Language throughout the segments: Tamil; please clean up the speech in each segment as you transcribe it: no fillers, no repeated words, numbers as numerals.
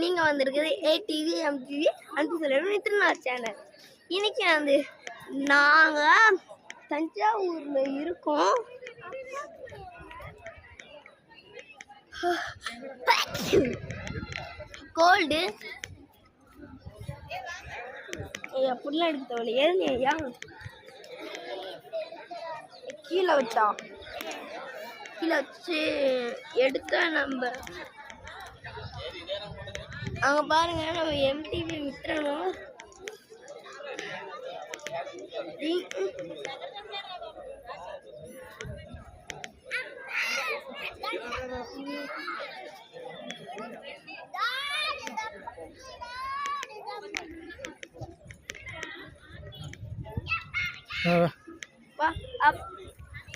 நீங்க வந்திருக்குது ATV MTV அன்பு செல்வன் திருநாள் சேனல். இன்னைக்கு நாங்க தஞ்சாவூர்ல இருக்கோம். கோல்டு அப்படிலாம் எடுக்க தேவையில்ல. ஏறியா கீழே வச்சா கீழே வச்சு எடுத்தா நம்ம அங்க பாருங்க. நம்ம MTV விட்டுறணும்.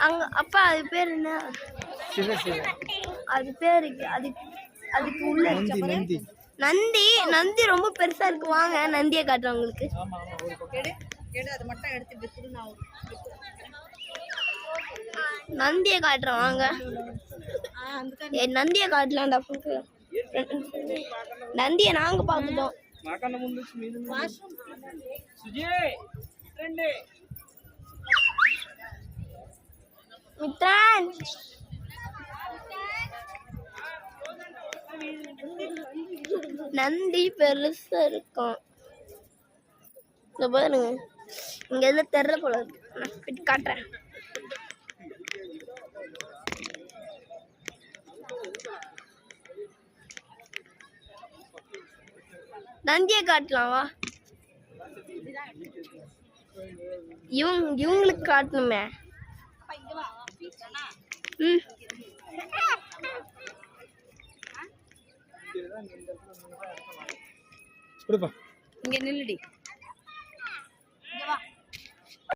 அங்க அப்பா அது பேர் என்ன? அது பேரு அதுக்கு உள்ள நந்தி. நந்தி ரொம்ப பெருசா இருக்கு. வாங்க நந்தியை காட்டுறேன் உங்களுக்கு. நந்தியை காட்டுறேன் வாங்க. நந்தியை காட்டலாம்டா. நந்தியை நாங்க பாத்துட்டோம். மித்ரன் நந்தி பெருசா இருக்கும். பாருங்க, இங்க எல்லாம் தெரியல போல இருக்கு. காட்டுறேன். நந்தியை காட்டலாம் வா. இவங்களுக்கு காட்டணுமே. இங்க நில்லுடி.